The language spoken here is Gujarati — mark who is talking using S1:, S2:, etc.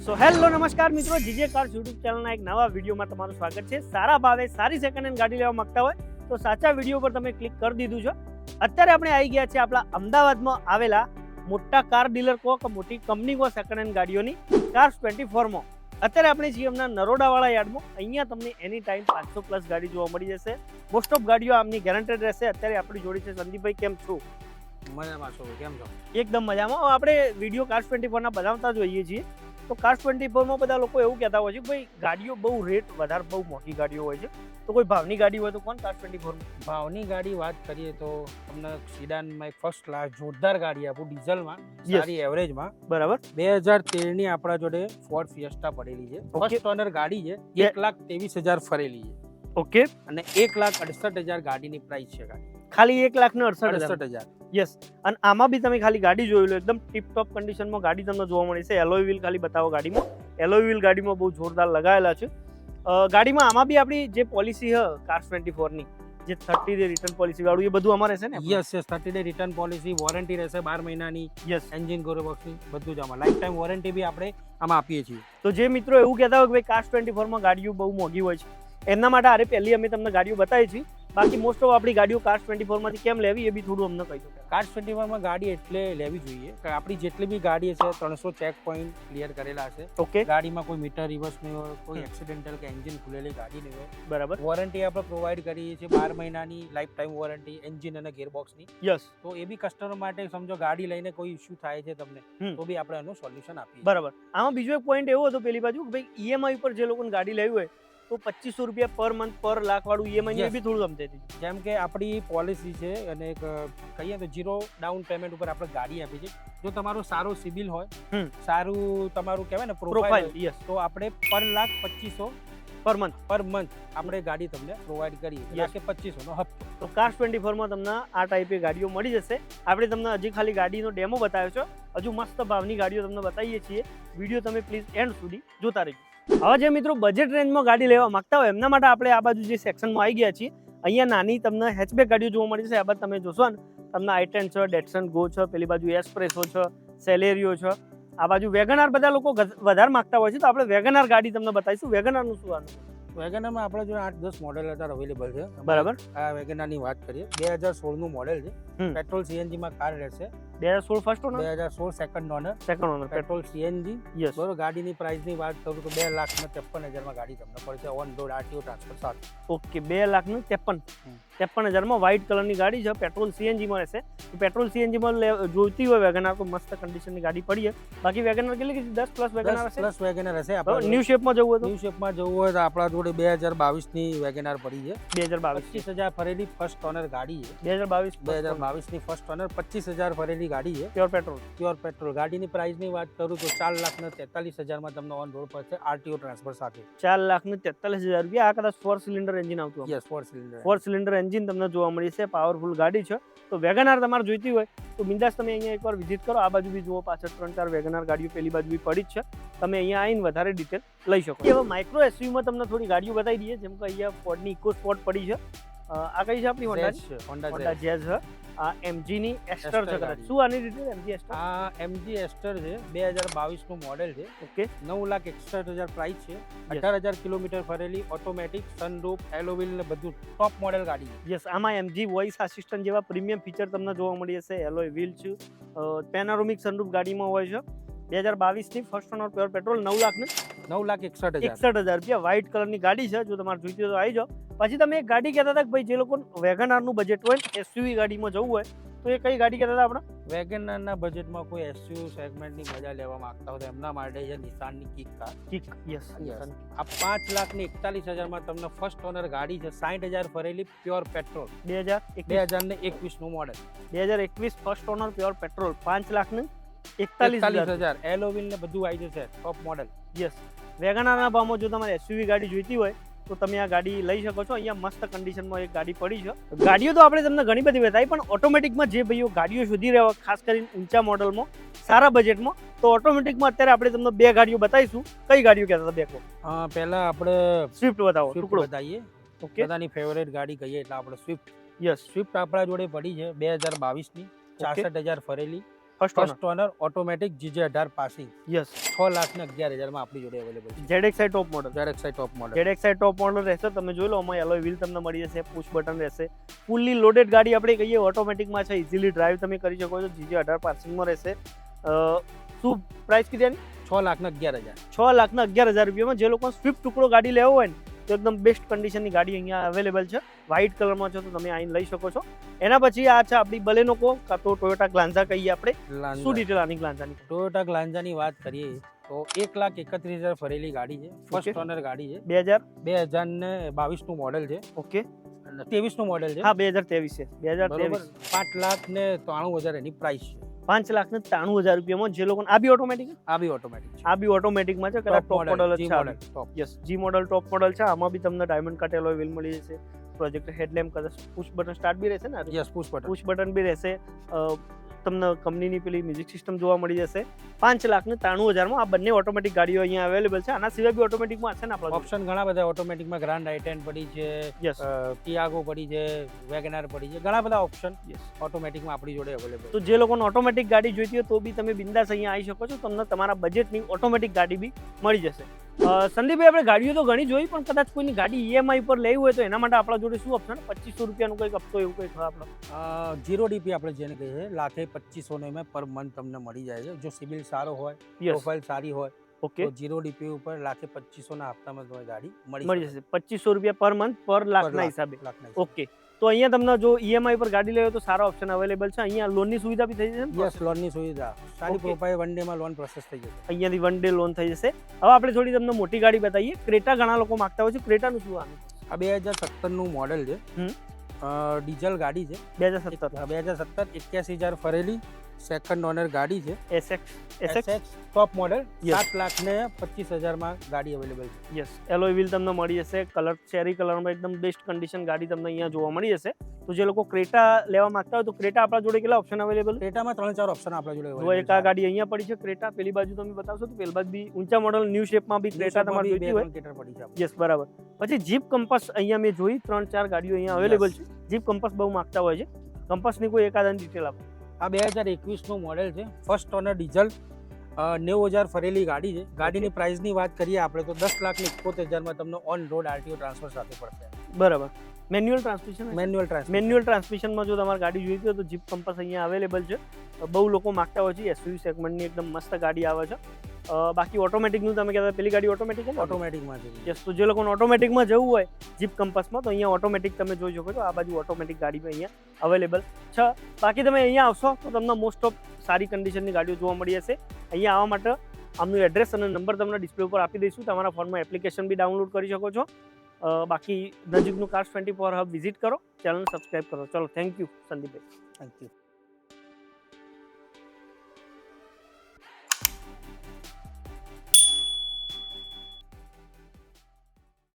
S1: સો હેલો નમસ્કાર મિત્રો, જીજે કાર્સ યુટ્યુબ ચેનલના એક નવા વિડીયોમાં તમારું સ્વાગત છે. સારા ભાવે સારી સેકન્ડ હેન્ડ ગાડી લેવા માંગતા હોય તો સાચા વિડીયો પર તમે ક્લિક કરી દીધું છે. અત્યારે આપણે આવી ગયા છે આપણા અમદાવાદમાં આવેલા મોટા કાર ડીલર કહો કે મોટી કંપની કહો સેકન્ડ હેન્ડ ગાડીઓની કાર્સ 24માં. અત્યારે આપણે છીએ એમના નરોડાવાળા યાર્ડમાં. અહીંયા તમને એની ટાઈમ 500+ ગાડી જોવા મળી જશે. મોસ્ટ ઓફ ગાડીઓ આમની ગેરંટેડ રહેશે. અત્યારે આપણી જોડી છે સંદીપભાઈ, કેમ છો?
S2: મજામાં છો, કેમ છો?
S1: એકદમ મજામાં. આપણે વિડીયો કાર્સ 24ના બનાવતા જોઈએ છીએ. તો કાર્સ 24માં બધા લોકો એવું કહેતા હોય છે કે ભાઈ ગાડીઓ બહુ રેટ વધારે બહુ મોટી ગાડીઓ હોય છે, તો કોઈ ભાવની ગાડી હોય તો કોણ કાર્સ 24માં?
S2: ભાવની ગાડી વાત કરીએ તો તમને સિડાનમાં એક ફર્સ્ટ ક્લાસ જોરદાર ગાડી આપું ડીઝલમાં, સારી એવરેજમાં.
S1: બરાબર.
S2: 2013ની આપણા જોડે ફોર્ડ ફિએસ્ટા પડેલી છે. ફર્સ્ટ ઓનર ગાડી છે. 1,23,000 ફરેલી છે.
S1: ઓકે.
S2: અને 1,68,000 ગાડીની પ્રાઇસ છે. ગાડી
S1: ખાલી 1,68,000.
S2: 68,000.
S1: યસ. અને આમાં બી તમે ખાલી ગાડી જોઈ લો, એકદમ ટીપ ટોપ કન્ડિશનમાં ગાડી તમને જોવા મળી છે. એલોય વ્હીલ ખાલી બતાવો ગાડીમાં. એલોય વ્હીલ ગાડીમાં બહુ જોરદાર લગાવેલા છે. ગાડીમાં આમાં બી આપણી જે પોલિસી છે કાર્સ 24ની, જે 30 ડે રિટર્ન પોલિસી વાળું, એ બધું અમારે છે ને?
S2: Yes, 30 day return policy, warranty રહેશે 12 મહિનાની.
S1: યસ.
S2: એન્જિન ગોરોબોક્સની બધું જ આમાં લાઈફ ટાઈમ વોરંટી બી આપણે આમાં આપીએ છીએ.
S1: તો જે મિત્રો એવું કહેતા હોય કે ભાઈ કાર્સ 24માં ગાડીઓ બહુ મોંઘી હોય છે, એમના માટે આરે પહેલી અમે તમને ગાડીઓ બતાવી છીએ. બાકી મોસ્ટ ઓફ આપણી ગાડીઓ કાર્સ 24માંથી કેમ લેવી એ બી થોડું અમને કહી દો.
S2: કાર્સ 24માં ગાડી એટલે લેવી જોઈએ કે આપણી જેટલી બી ગાડી છે 300 ચેક પોઈન્ટ ક્લિયર કરેલા છે.
S1: ઓકે.
S2: ગાડીમાં કોઈ મીટર રિવર્સ નહીં હોય, કોઈ એક્સિડેન્ટલ કે એન્જિન ખુલેલી ગાડી નહીં હોય.
S1: બરાબર.
S2: વોરંટી આપણે પ્રોવાઈડ કરીએ છીએ 12 મહિનાની લાઈફ ટાઈમ વોરંટી એન્જિન અને ગિયરબોક્સની.
S1: યસ.
S2: તો એ બી કસ્ટમર માટે સમજો ગાડી લઈને કોઈ ઇશ્યુ થાય છે તમને, તો બી આપણે એનું સોલ્યુશન આપીએ.
S1: બરાબર. આમાં બીજો એક પોઈન્ટ એવો હતો પેલી બાજુ કે ભાઈ ઈએમઆઈ પર જે લોકોને ગાડી લેવી હોય તો 2500 રૂપિયા પર મંથ પર લાખ વાળું ઈએમઆઈ એ બી થોડું સમજાઈ દીધું.
S2: જેમ કે આપણી પોલિસી છે અને એક કહીએ તો 0 ડાઉન પેમેન્ટ ઉપર આપણે ગાડી આપી છે. જો તમારો સારો સિબિલ હોય, સારું તમારું કહેવાય ને પ્રોફાઇલ,
S1: યસ,
S2: તો આપણે પર લાખ 2500 પર મંથ આપણે ગાડી તમને પ્રોવાઈડ કરીએ કે 2500 નો હપ્તો.
S1: તો કાર્સ 24માં તમને આ ટાઈપે ગાડીઓ મળી જશે. આપણે તમને હજી ખાલી ગાડીનો ડેમો બતાવ્યો છે. હજુ મસ્ત ભાવની ગાડીઓ તમને બતાવીએ છીએ. વિડીયો તમે પ્લીઝ એન્ડ સુધી જોતા રહેજો. હવે જે મિત્રો બજેટ રેન્જમાં ગાડી લેવા માંગતા હોય એમના માટે આપણે આ બાજુ જે સેક્શનમાં આવી ગયા છીએ. અહીંયા નાની તમને હેચબેક ગાડીઓ જોવા મળી છે. આ બાજુ તમે જોશો ને, તમને i10 છે, ડેટસન ગો છે, પેલી બાજુ એસ્પ્રેસો છે, સેલેરિયો છે, આ બાજુ વેગનાર બધા લોકો વધારે માંગતા હોય છે, તો આપણે વેગનાર ગાડી તમને બતાવીશું. વેગનારનું શું આનું?
S2: વેગનારમાં આપણે જો 8-10 મોડેલ અત્યારે અવેલેબલ છે.
S1: બરાબર.
S2: આ વેગનારની વાત કરીએ, 2016 નું મોડેલ છે. પેટ્રોલ સીએનજી માં કાર રહેશે.
S1: 2016 first honour,
S2: 2016 second owner, petrol CNG.
S1: Yes.
S2: બરોબર. ગાડીની પ્રાઇસની વાત કરું તો 2,53,000 માં ગાડી તમને પડશે ઓન રોડ આરટીઓ ટ્રાન્સફર સાથે.
S1: ઓકે. 2,53,000 માં વ્હાઇટ કલરની ગાડી છે. પેટ્રોલ સીએનજી માં રહેશે. પેટ્રોલ સીએનજી માં જોઈતી હોય વેગનાર તો મસ્ત કન્ડિશનની ગાડી પડી છે. બાકી વેગનાર કેટલી 10+ વેગનાર હશે?
S2: 10+ વેગનાર હશે. આપણે
S1: ન્યૂ શેપમાં જવું હોય તો
S2: ન્યૂ શેપમાં જવું હોય તો આપણા જોડે 2022 ની વેગનાર પડી છે.
S1: 2022
S2: 25,000 ફરેલી ફર્સ્ટ ઓનર ગાડી છે.
S1: 2022
S2: ની ફર્સ્ટ ઓનર 25,000 ફરેલી ગાડી છે.
S1: Pure petrol.
S2: ગાડીની પ્રાઇસની વાત કરું તો 4,43,000 માં તમને ઓન રોડ પડશે આરટીઓ ટ્રાન્સફર સાથે.
S1: 4,43,000 રૂપિયા. આ કદાચ 4 સિલિન્ડર એન્જિન આવતું.
S2: યસ, 4
S1: સિલિન્ડર એન્જિન તમને જોવા મળી છે. પાવરફુલ ગાડી છે. તો વેગનાર તમારે જોઈતી હોય તો બિંદાસ તમે અહીંયા એકવાર વિઝિટ કરો. આ બાજુ બી જુઓ, પાછળ 3-4 વેગનાર ગાડીઓ પેલી બાજુ બી પડી જ છે. તમે અહીંયા આવીને વધારે ડિટેલ લઈ શકો. હવે માઇક્રો એસયુવીમાં તમને થોડી ગાડીઓ બતાવી દઈએ. જેમ કે અહીંયા ફોર્ડની ઇકો સ્પોર્ટ પડી છે. આ કઈ છે આપણી? હોન્ડા જેઝ છે. આ એમજી ની એસ્ટર છે કદાચ. શું આની ડિટેલ? એમજી એસ્ટર.
S2: આ એમજી એસ્ટર છે. 2022 નું મોડેલ છે.
S1: ઓકે.
S2: 9,61,000 પ્રાઇસ છે. 18,000 કિલોમીટર ફરેલી, ઓટોમેટિક, સનરૂફ, એલો વ્હીલ ને બધું ટોપ મોડેલ ગાડી છે.
S1: યસ. આમાં એમજી વોઇસ આસિસ્ટન્ટ જેવા પ્રીમિયમ ફીચર તમને જોવા મળી જશે. એલોય વ્હીલ છે, પેનોરામિક સનરૂફ ગાડીમાં હોય છે. 2022 ની ફર્સ્ટ ઓનર પ્યોર પેટ્રોલ. 9,61,000 રૂપિયા. વ્હાઇટ કલરની ગાડી છે. જો તમારે જોઈતી હોય તો આવી જાઓ. પછી તમે એક ગાડી કહેતા હતા કે ભાઈ જે લોકો વેગનારનું બજેટ હોય, એસયુવી ગાડીમાં જવું હોય તો એ કઈ ગાડી કહેતા હતા આપણે?
S2: વેગનારના બજેટમાં કોઈ એસયુવી સેગમેન્ટની મજા લેવા માંગતા હોય તો એમના માટે છે નિસાનની કિક કાર.
S1: યસ.
S2: આ 5,41,000 માં તમને ફર્સ્ટ ઓનર ગાડી છે. 60,000 ફરેલી પ્યોર પેટ્રોલ. 2021 નું model.
S1: 2021 first honour pure petrol. 5,41,000.
S2: એલો વ્હીલ ને બધું આવી જશે. ટોપ મોડેલ.
S1: યસ. વેગનારના ભાવમાં જો તમારે એસયુવી ગાડી જોઈતી હોય તો તમે આ ગાડી લઈ શકો છો. અહીંયા મસ્ત કન્ડિશનમાં એક ગાડી પડી છે. ગાડીઓ તો આપણે તમને ઘણી બધી બતાવી, પણ ઓટોમેટિકમાં જે ભાઈઓ ગાડીઓ શોધી રહ્યા હોય, ખાસ કરીને ઊંચા મોડલમાં, સારા બજેટમાં, તો ઓટોમેટિકમાં અત્યારે આપણે તમને 2 ગાડીઓ બતાવીશું. કઈ ગાડીઓ કહેતા હતા? બેકો
S2: પહેલા આપણે
S1: સ્વિફ્ટ બતાવો.
S2: ટુકડો બતાવીએ. ઓકે. બધાની ફેવરેટ ગાડી કહીએ એટલે આપણે સ્વિફ્ટ.
S1: યસ.
S2: સ્વિફ્ટ આપણા જોડે પડી છે 2022 ની. 66,000 ફરેલી, first owner automatic GJ18 passing
S1: yes
S2: 6,11,000 માં આપણી જોડે અવેલેબલ છે.
S1: ZXi top model.
S2: ZXi top model.
S1: ZXi top model રહેશે. તમે જોઈ લો, આમાં એલોય વ્હીલ તમને મળી જશે, પુશ બટન રહેશે, ફૂલ્લી લોડેડ ગાડી આપણે કહીએ ઓટોમેટિકમાં છે, ઇઝીલી ડ્રાઈવ તમે કરી શકો છો. GJ18 પાસિંગમાં રહેશે. શું પ્રાઇસ કીધી આની?
S2: 6,11,000.
S1: 6,11,000 રૂપિયામાં. જે લોકો સ્વિફ્ટ ટુકડો ગાડી લેવો હોય ને તો એકદમ બેસ્ટ કન્ડિશનની ગાડી અહીંયા અવેલેબલ છે. વ્હાઇટ કલરમાં છે તો તમે આઈને લઈ શકો છો. એના પછી આ છે આપણી બલેનો કાં તો ટોયોટા ગ્લાન્ઝા કહીએ આપણે. શું ડિટેલ આની ગ્લાન્ઝાની?
S2: ટોયોટા ગ્લાન્ઝાની વાત કરીએ તો 1,31,000 ફરેલી ગાડી છે. ફર્સ્ટ ઓનર ગાડી છે. 2022 નું મોડેલ છે.
S1: ઓકે.
S2: 23 નું મોડેલ છે.
S1: હા, 2023 છે. 2023.
S2: 5,93,000 એની પ્રાઇસ છે.
S1: 5,93,000 રૂપિયામાં. જે લોકો આ બી ઓટોમેટિક
S2: આ બી ઓટોમેટિક છે.
S1: આ બી ઓટોમેટિકમાં છે. કદાચ ટોપ મોડલ જ છે.
S2: ટોપ.
S1: યસ, જી મોડલ ટોપ મોડલ છે. આમાં બી તમને ડાયમંડ કટ એલોય વ્હીલ મળી જશે. પ્રોજેક્ટર હેડલેમ્પ, કદાચ પુશ બટન સ્ટાર્ટ બી રહેશે ને?
S2: યસ, પુશ
S1: બટન બી રહેશે. તમને કંપનીની પેલી મ્યુઝિક સિસ્ટમ જોવા મળી જશે. 5,93,000 આ બંને ઓટોમેટિક ગાડીઓ અહીંયા અવેલેબલ છે. આના સિવાય બી ઓટોમેટિકમાં છે ને આપણા
S2: ઓપ્શન ઘણા બધા ઓટોમેટિકમાં. ગ્રાન્ડ i10 પડી છે,
S1: યસ,
S2: ટિયાગો પડી છે, વેગનાર પડી છે, ઘણા બધા ઓપ્શન ઓટોમેટિકમાં આપણી જોડે અવેલેબલ.
S1: તો જે લોકોને ઓટોમેટિક ગાડી જોઈતી હોય તો બી તમે બિંદાસ અહીંયા આવી શકો છો. તમને તમારા બજેટની ઓટોમેટિક ગાડી બી મળી જશે. સંદીપભાઈ, આપણે ગાડીઓ તો ઘણી જોઈ, પણ કદાચ કોઈની ગાડી EMI પર લેવી હોય તો એના માટે આપણા જોડે શું ઓપ્શન? 2,500 રૂપિયાનું કંઈક હપ્તો એવું કંઈક આપણો
S2: 0 DP આપણે જેને કહીએ છીએ, 1,25,000 માં પર મંથ તમને મળી જાય છે. જો સિબિલ સારો હોય, પ્રોફાઇલ સારી હોય,
S1: ઓકે,
S2: તો 0 DP ઉપર 1,25,000 ના હપ્તામાં તમને ગાડી
S1: મળી જશે. 2,500 રૂપિયા પર મંથ પર લાખના હિસાબે. ઓકે. તો અહીંયા તમને જો EMI પર ગાડી લેવો તો સારા ઓપ્શન અવેલેબલ છે. અહીંયા લોનની સુવિધા બી થઈ જશે.
S2: યસ, લોનની સુવિધા સારી. પ્રોફાઇલ 1 ડે માં લોન પ્રોસેસ થઈ જશે.
S1: અહીંયાથી 1 ડે લોન થઈ જશે. હવે આપણે થોડી તમને મોટી ગાડી બતાવીએ. ક્રેટા ઘણા લોકો માંગતા હોય છે. ક્રેટાનું શું આનું?
S2: આ 2017 નું મોડેલ છે. ડીઝલ ગાડી છે.
S1: 2017
S2: 81,000 ફરેલી સેકન્ડ ઓનર ગાડી છે.
S1: SX
S2: ટોપ મોડેલ. 7,25,000 માં ગાડી અવેલેબલ છે.
S1: યસ, એલોય વ્હીલ તમને મળી જશે. કલર ચેરી કલરમાં એકદમ બેસ્ટ કન્ડિશન ગાડી તમને અહીંયા જોવા મળી જશે. તો જે લોકો ક્રેટા લેવા માંગતા હોય તો ક્રેટા આપણા જોડે કેટલા ઓપ્શન અવેલેબલ?
S2: ક્રેટામાં 3-4 ઓપ્શન આપણા જોડે
S1: જો એક આ ગાડી અહીંયા પડી છે ક્રેટા, પેલી બાજુ તમે બતાવશો તો પેલી બાજુ બી ઊંચા મોડલ ન્યૂ શેપમાં બી ક્રેટા તમારે જોઈતી હોય. યસ, બરાબર. પછી જીપ કંપાસ અહીંયા મેં જોઈ 3-4 ગાડીઓ અહીંયા અવેલેબલ છે. જીપ કંપાસ બહુ માંગતા હોય છે. કંપાસની કોઈ એકાદાની ડિટેલ આપો.
S2: આ 2021 નું મોડેલ છે. ફર્સ્ટ ઓનર ડીઝલ, 90,000 ફરેલી ગાડી છે. ગાડીની પ્રાઇસની વાત કરીએ આપણે તો 10,71,000 માં તમને ઓન રોડ RTO ટ્રાન્સફર સાથે પડશે.
S1: બરાબર. Manual transmission?
S2: મેન્યુઅલ
S1: ટ્રાન્સમિશનમાં જો તમારે ગાડી જોઈતી હોય તો જીપ કંપાસ અહીંયા અવેલેબલ છે. બહુ લોકો માંગતા હોય છે. SUV સેગમેન્ટની એકદમ મસ્ત ગાડી આવે છે. બાકી ઓટોમેટિકનું તમે કહેતા પેલી ગાડી ઓટોમેટિક છે?
S2: ઓટોમેટિકમાં છે.
S1: યસ, તો જે લોકોને ઓટોમેટિકમાં જવું હોય જીપ કંપાસમાં તો અહીંયા ઓટોમેટિક તમે જોઈ શકો છો. આ બાજુ ઓટોમેટિક ગાડી પણ અહીંયા અવેલેબલ છે. બાકી તમે અહીંયા આવશો તો તમને મોસ્ટ ઓફ સારી કન્ડિશનની ગાડીઓ જોવા મળી જશે. અહીંયા આવવા માટે આમનું એડ્રેસ અને નંબર તમને ડિસ્પ્લે ઉપર આપી દઈશું. તમારા ફોનમાં એપ્લિકેશન બી ડાઉનલોડ કરી શકો છો. બાકી નજીકનું કાર્સ 24 હબ વિઝિટ કરો, ચેનલ સબસ્ક્રાઈબ કરો. ચલો, થેન્ક યુ સંદીપભાઈ.
S2: Thank you.